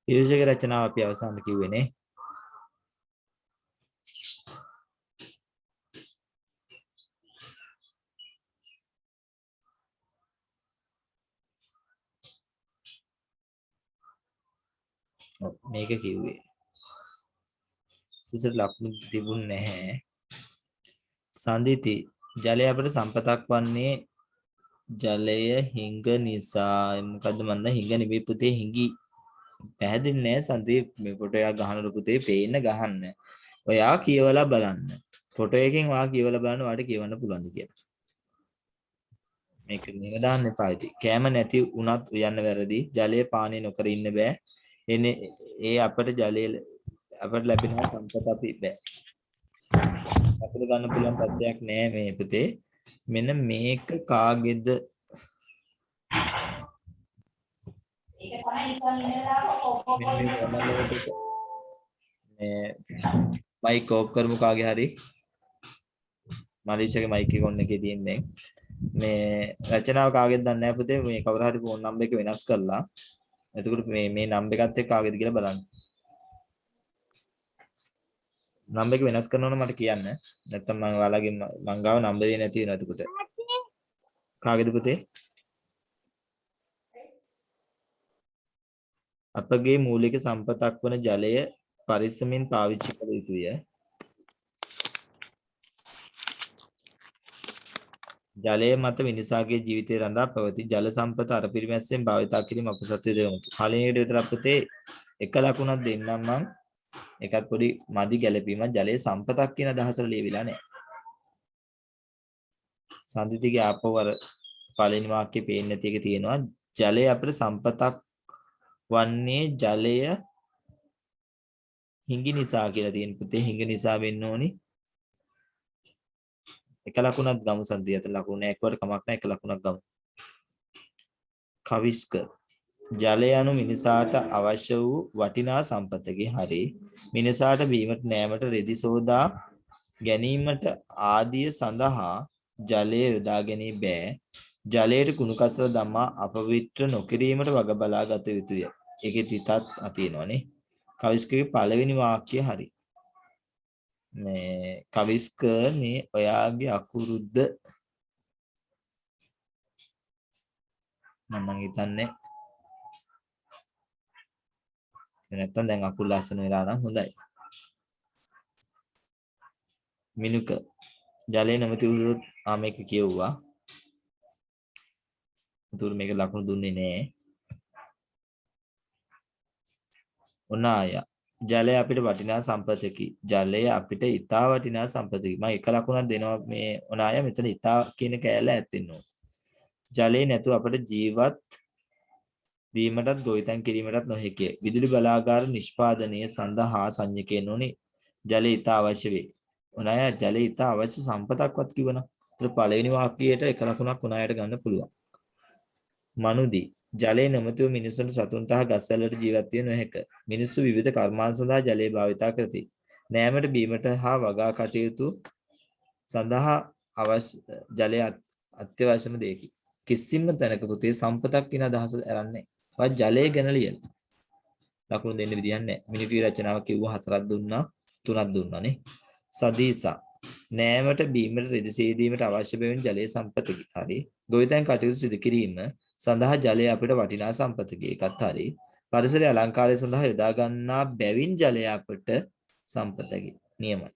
හිරුෂගේ රචනාව අපි අවසානට කිව්වේනේ. මේක කිව්වේ. ඉතින් ලකුණු තිබුණ නැහැ. සඳිති ජලය අපට සම්පතක් වන්නේ ජලය හිඟ නිසා. මොකද්ද මන්ද හිඟ නෙවෙයි පුතේ හිඟි. පැහැදිලි නෑ සඳේ මේ කොට එයා ගහනකොට පුතේ පේන්න ගහන්න. ඔයා කියවලා බලන්න. ෆොටෝ එකෙන් වා කියවලා බලන්න වාට කියවන්න පුළුවන්ද කියලා. මේක මෙහෙම දාන්න එපා ඉතින්. කෑම නැති වුණත් උයන්න වැරදි. ජලය පානය නොකර ඉන්න බෑ. එන්නේ ඒ අපට ජලය අපට ලැබෙන සම්පත අපි බෑ. අපිට ගන්න පුළුවන් තත්ත්වයක් නෑ මේ පුතේ. මෙන්න මේක කාගේද? මෙන්න මේ මොනවාද? මේ මයික් ඕෆ් කරමු කාගේ හරි. මලීෂාගේ මයික් එක ඔන් එකේ තියෙන්නේ. මේ රචනාව කාගෙද දන්නේ නැහැ පුතේ. මේ කවුරු හරි ෆෝන් නම්බර් එක වෙනස් කරලා එතකොට මේ නම්බර් එකත් එක්ක කාගෙද කියලා බලන්න. නම්බර් එක වෙනස් කරනවා නම් මට කියන්න. නැත්තම් මම ඔයාලගේ මං ගාව නම්බරේ නැති වෙනවා එතකොට. කාගේද පුතේ? අපගේ මූලික සම්පතක් වන ජලය පරිස්සමින් පාවිච්චි කළ යුතුය. ජලය මත මිනිසාගේ ජීවිතය රඳා පැවති ජල සම්පත අරපිරිමැස්සෙන් භාවිතා කිරීම අප සත්‍ය දෙමු. පළවෙනියට විතරක් පුතේ එක ලකුණක් දෙන්නම් මං. එකත් පොඩි මදි ගැලපීමක්. ජලයේ සම්පතක් කියන අදහසට ලියවිලා නැහැ. සම්දිතිගේ ආපහු අර පළවෙනි වාක්‍යයේ පේන්නේ නැති එක තියෙනවා. ජලය අපේ සම්පතක් වන්නේ ජලය හිඟි නිසා කියලා තියෙන පුතේ. හිඟ නිසා වෙන්න ඕනි. එක ලකුණක් ගමු සන්දියට ලකුණ නැහැ එක්කවට කමක් නැහැ එක ලකුණක් ගමු. කවිස්ක ජලය anu මිනිසාට අවශ්‍ය වූ වටිනා සම්පතකි. හරි. මිනිසාට බීමට නෑමට රෙදි සෝදා ගැනීමට ආදිය සඳහා ජලය යොදා ගැනීම බෑ. ජලයට කුණු කසව දමා අපවිත්‍ර නොකිරීමට වග බලා ගත යුතුය. ඒකේ තිතත් අතිනවනේ. කවිස්කගේ පළවෙනි වාක්‍යය හරි. මේ කවිස්ක මේ ඔයාගේ අකුරුද්ද මම හිතන්නේ නැත්තම් දැන් අකුරු ලස්සන වෙලා නම් හොඳයි. මිනුක ජලය නැමැති උරුත් මේක කියුවා. උතුරු මේක ලකුණු දුන්නේ නෑ. ඔනාය ජලය අපිට වටිනා සම්පතකි. ජලය අපිට ඉතා වටිනා සම්පතකි. මම එක ලකුණක් දෙනවා මේ ඔනාය මෙතන ඉතා කියන කෑල්ල ඇත්තෙන්න ඕන. ජලය නැතුව අපිට ජීවත් වීමටත් ගොවිතැන් කිරීමටත් නොහැකිය. විදුලි බලාගාර නිෂ්පාදනය සඳහා සංඥකයන් උනේ ජලය ඉතා අවශ්‍ය වේ. ඔනාය ජලය ඉතා අවශ්‍ය සම්පතක්වත් කිව්වනම් ඒතර පළවෙනි වාක්‍යයට එක ලකුණක් ඔනායට ගන්න පුළුවන්. මනුදී ජලය නැමැතිව මිනිසුන්ට සතුන්ට හා ගස්වැල්වලට ජීවත් විය නොහැක. මිනිස්සු විවිධ කර්මාන්ත සඳහා ජලය භාවිතා කරති. නෑමට බීමට හා වගා කටයුතු සඳහා අවශ්‍ය ජලය අත්‍යවශ්‍යම දෙයකි. කිසිම තැනක පුතේ සම්පතක් කියන අදහස අරන්නේ. වත් ජලය ගැන ලියන. ලකුණු දෙන්න විදියක් නැහැ. මිනිකී රචනාව කිව්වා 4ක් දුන්නා 3ක් දුන්නානේ. සදීසා නෑමට බීමට රෙදි සේදීමට අවශ්‍ය බැවින් ජලයේ සම්පතකි. හරි. ගොවිතැන් කටයුතු සිදු කිරීම සඳහා ජලය අපිට වටිනා සම්පතකි. ඒකත් හරි. පරිසරයේ අලංකාරය සඳහා යොදා ගන්නා බැවින් ජලය අපිට සම්පතකි. නියමයි.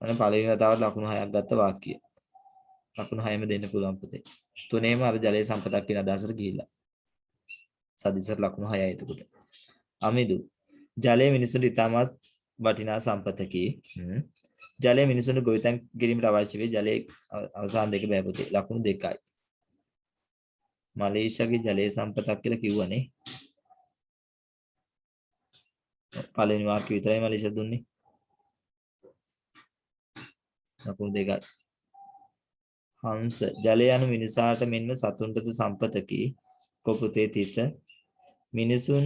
මම පළවෙනි වතාවට ලකුණු 6ක් ගත්ත වාක්‍යය. ලකුණු 6ම දෙන්න පුළුවන් පුතේ. තුනේම අර ජලයේ සම්පතක් කියන අදහසට ගිහිල්ලා. සදිසර ලකුණු 6යි එතකොට. අමිදු ජලය මිනිසුන්ට ඉතාමත් වටිනා සම්පතකි. ජලය මිනිසුන්ට ගොවිතැන් කිරීමට අවශ්‍ය වේ. ජලයේ අවසාන දෙක බෑ පුතේ. ලකුණු 2යි. මලේසියාගේ ජලයේ සම්පතක් කියලා කිව්වනේ. පළවෙනි වාක්‍ය විතරයි මලේසියා දුන්නේ. ලකුණු 2යි. හංස ජලය anu මිනිසාට මෙන්ම සතුන්ටද සම්පතකි. කොපුතේ තිත මිනිසුන්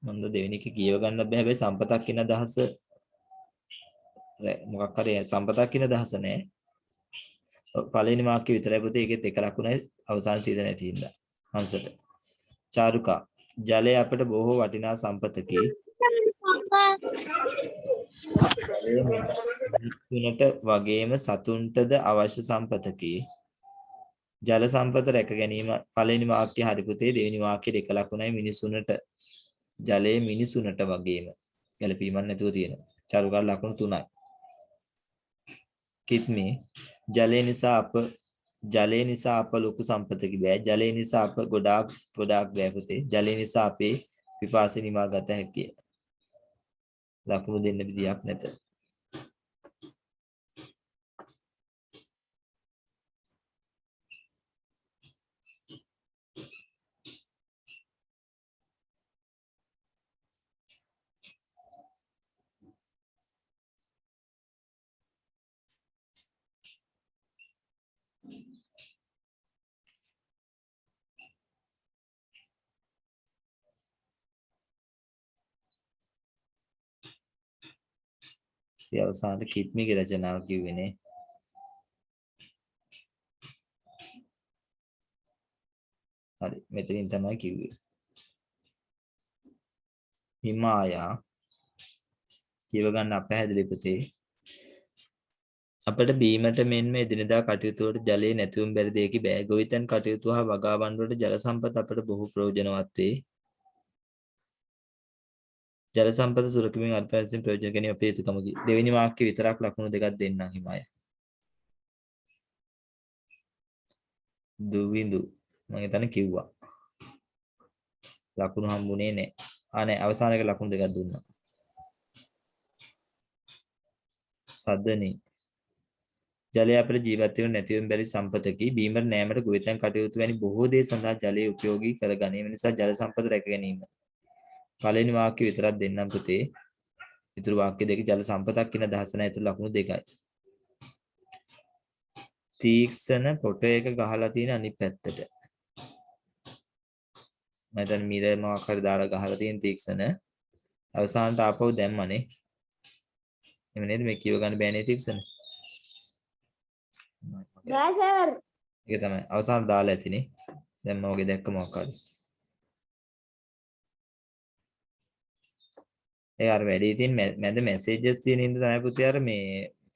මන්ද දෙවෙනි එක කියව ගන්න බෑ. හැබැයි සම්පතක් කියන අදහස මොකක් හරි සම්පතක් කියන අදහස නෑ. පළවෙනි වාක්‍ය විතරයි පුතේ. ඒකෙත් එක ලකුණයි අවසාන තීරණය තියෙනවා. හංසට චාරුකා ජලය අපට බොහෝ වටිනා සම්පතකි. මිනිසුන්ට වගේම සතුන්ටද අවශ්‍ය සම්පතකි. ජල සම්පත රැක ගැනීම පළවෙනි වාක්‍ය හරි පුතේ. දෙවෙනි වාක්‍යයේ එක ලකුණයි මිනිසුන්ට ජලයේ මිනිසුන්ට වගේම ගැලපීමක් නැතුව තියෙනවා. චාරුකාට ලකුණු 3යි. කිත්මි ජලය නිසා අප ලොකු සම්පතකි බෑ. ජලය නිසා අප ගොඩාක් බෑ පුතේ. ජලය නිසා අපේ පිපාසය නිවා ගත හැකිය. ලකුණු දෙන්න විදියක් නැත. ඒ අවසානට කිත්මිගේ රචනාව කිව්වේනේ. හරි මෙතනින් තමයි කිව්වේ. හිමායා කියව ගන්න අපහැදිලි පුතේ. අපට බීමට මෙන්ම එදිනෙදා කටයුතු වලට ජලය නැතිවම බැරි දෙයකි බෑ. ගොවිතැන් කටයුතු හා වගාවන් වලට ජල සම්පත අපට බොහෝ ප්‍රයෝජනවත් වේ. ජල සම්පත සුරකිමින් අත්පැසින් ප්‍රයෝජන ගැනීම අපේ යුතුකමකි. දෙවෙනි වාක්‍ය විතරක් ලකුණු දෙකක් දෙන්නම් හිමායා. දුවිඳු මම හිතන්නේ කිව්වා. ලකුණු හම්බුනේ නැහැ. නෑ අවසාන එක ලකුණු දෙකක් දුන්නා. සදනේ ජලය අපේ ජීවත් වෙන නැතිවෙන් බැරි සම්පතකි. බීමට නෑමට ගොවිතැන් කටයුතු වැනි බොහෝ දේ සඳහා ජලය උපයෝගී කර ගැනීම නිසා ජල සම්පත රැක ගැනීම. පළවෙනි වාක්‍ය විතරක් දෙන්නම් පුතේ. ඉතුරු වාක්‍ය දෙක ජල සම්පතක් කියන අදහස නැ ඉතුරු ලකුණු දෙකයි. තීක්ෂණ ෆොටෝ එක ගහලා තියෙන අනිත් පැත්තට. මම දැන් මිර මොකක් හරි දාලා ගහලා තියෙන තීක්ෂණ අවසානට ආපහු දැම්මනේ. එමෙ නේද මේ කියව ගන්න බෑනේ තීක්ෂණ. බෑ සර්. ඒක තමයි අවසාන දාලා ඇතිනේ. දැන් මම ඔගේ දැක්ක මොකක් හරි. ඒ අර වැඩි තියෙන මැද මැසේජස් තියෙන ඉඳ තමයි පුතේ අර මේ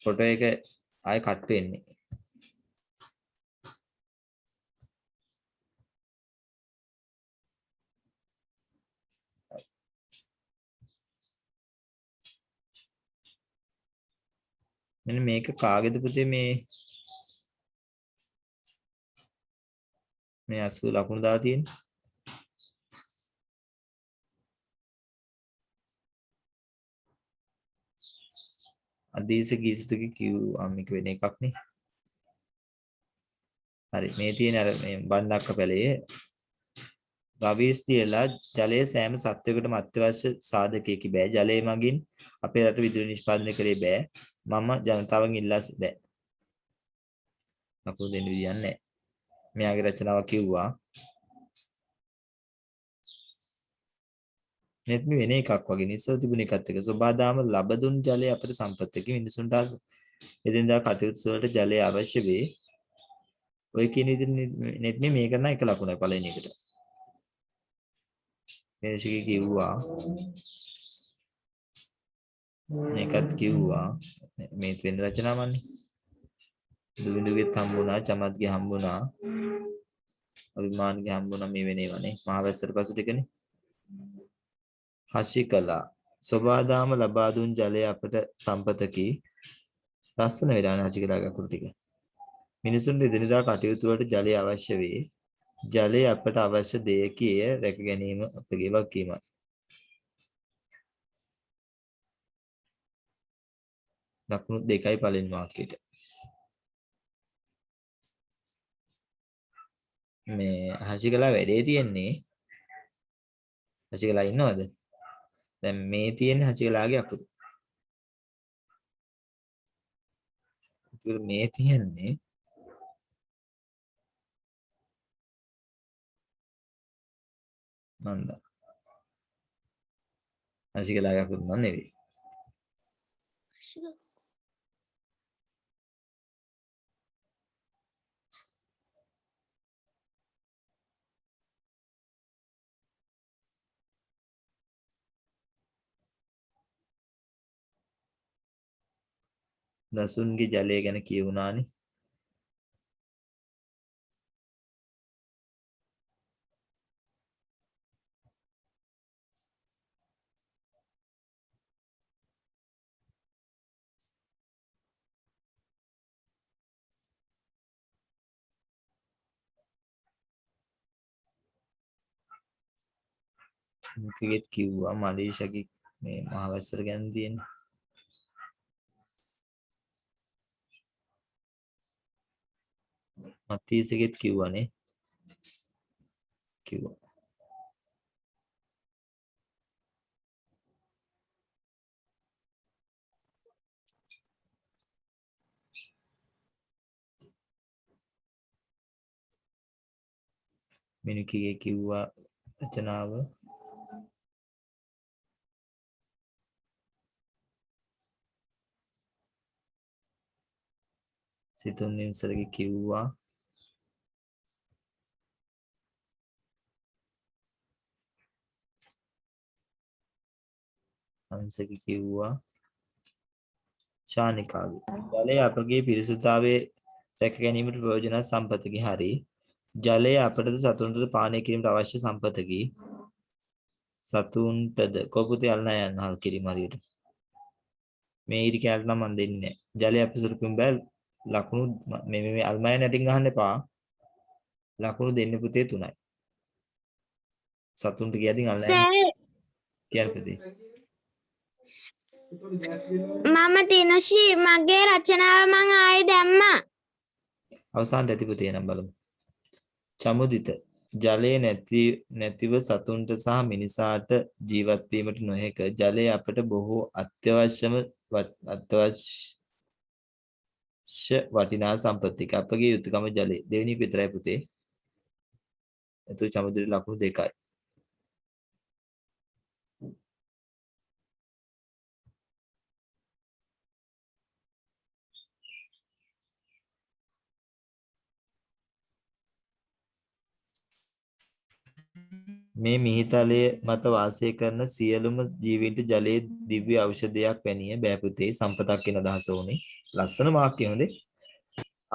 ෆොටෝ එක ආයෙ කට් වෙන්නේ. මෙන්න මේක කාගේද පුතේ මේ 80 ලකුණු දාලා තියෙන්නේ. අදීස ගීසතුගේ කිව්වම් එක වෙන එකක් නේ. හරි මේ තියෙන අර මේ බණ්ඩක්ක පැලේ රවීස් කියලා ජලය සෑම සත්වයකටම අත්‍යවශ්‍ය සාධකයකි බෑ. ජලය මගින් අපේ රට විදුලි නිෂ්පාදනය කරේ බෑ. මම ජනතාවන් ඉල්ලා බෑ. ලකුණු දෙන්න විදියක් නැහැ. මෙයාගේ රචනාව කිව්වා. නෙත් මේ වෙන එකක් වගේ නිස්සව තිබුණ එකත් එක සබාදාම ලබදුන් ජලය අපේ සම්පතකි. මිනිසුන්ට එදිනදා කටයුතු වලට ජලය අවශ්‍ය වේ. ඔය කියන විදිහට නෙත් මේ කරන එක ලකුණයි පළවෙනි එකට. මේසිකේ කිව්වා මේකත් කිව්වා මේ වෙන රචනාවන්නේ. දුවිඳුගෙත් හම්බුණා, චමත්ගේ හම්බුණා, අභිමාන්ගේ හම්බුණා මේ වෙනේවනේ. මහවැස්සට පසු ටිකනේ. හසිකලා සබාදාම ලබා දුන් ජලය අපට සම්පතකි. ලස්සන වෙලානේ හසිකලාගේ අකුරු ටික. මිනිසුන් එදිනෙදා කටයුතු වලට ජලය අවශ්‍ය වේ. ජලය අපට අවශ්‍ය දෙයකි. එය රැක ගැනීම අපගේ වගකීමයි. ලකුණු දෙකයි පළවෙනි වාක්‍යයට. මේ හසිකලා වැඩේ තියෙන්නේ හසිකලා ඉන්නවද? දැන් මේ තියෙන හසිකලාගේ අකුරු. ඒක මේ තියෙන්නේ මන්ද. හසිකලාගේ අකුරු නෝ නෙවෙයි. දසුන්ගේ ජලය ගැන කියුණානේ. මිනුකගෙත් කිව්වා මලීෂාගේ මේ මහවැස්සර ගැන තියෙන්නේ. මතීසගෙත් කිව්වනේ. කිව්වා. මිනුකගේ කිව්වා රචනාව. සිතුන් නින්සරගේ කිව්වා. අංශගේ කිව්වා. ශානිකාගේ. ජලය අපගේ පිරිසුදුතාවයේ රැක ගැනීමට ප්‍රයෝජනවත් සම්පතකි. හරි. ජලය අපටද සතුන්ටද පානය කිරීමට අවශ්‍ය සම්පතකි. සතුන්ටද කොපුතේ අල්ලා යන්න හල් කිරීම හරියට. මේ ඉරි කැලට නම් මන් දෙන්නේ නැහැ. ජලය අපසුරුකුම් බෑ ලකුණු මේ අල්මය නැටින් ගහන්න එපා. ලකුණු දෙන්න පුතේ 3යි. සතුන්ට කියදින් අල්ලා යන්න සර් කියල්පදී. මම තිනුෂි මගේ රචනාව මං ආයේ දැම්මා. අවසානට ඇති පුතේ නම් බලමු. චමුදිත ජලය නැතිව සතුන්ට සහ මිනිසාට ජීවත් වීමට නොහැක. ජලය අපට බොහෝ අත්‍යවශ්‍ය වටිනා සම්පත්තික. අපගේ යුතුයකම ජලය. දෙවෙනි එක විතරයි පුතේ. එතකොට චමුදිත ලකුණු 2යි. මේ මිහිතලයේ මත වාසය කරන සියලුම ජීවීන්ට ජලයේ දිව්‍ය ඖෂධයක් වැනිය බෑ පුතේ. සම්පතක් කියන අදහස ඕනේ. ලස්සන වාක්‍ය හොඳේ.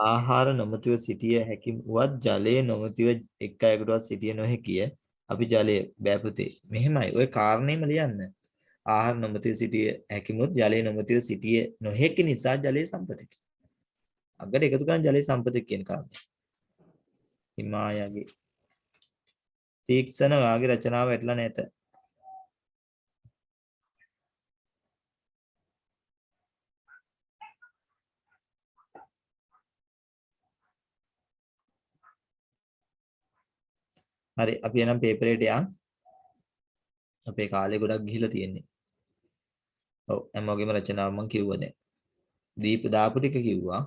ආහාර නොමැතිව සිටිය හැකි වත් ජලයේ නොමැතිව එක් අයකටවත් සිටිය නොහැකිය. අපි ජලය බෑ පුතේ. මෙහෙමයි. ওই කාරණේම ලියන්න. ආහාර නොමැතිව සිටිය හැකිමුත් ජලයේ නොමැතිව සිටිය නොහැකි නිසා ජලයේ සම්පතකි. අගට එකතු කරන ජලයේ සම්පතක කියන කාරණේ. හිමායාගේ තීක්ෂණ වාගේ රචනාව වැටලා නැත. හරි අපි එනම් පේපර් එකට යන්. අපේ කාලේ ගොඩක් ගිහිලා තියෙන්නේ. ඔව් හැමෝගෙම රචනාව මම කිව්වා දැන්. දීප දාපු ටික කිව්වා.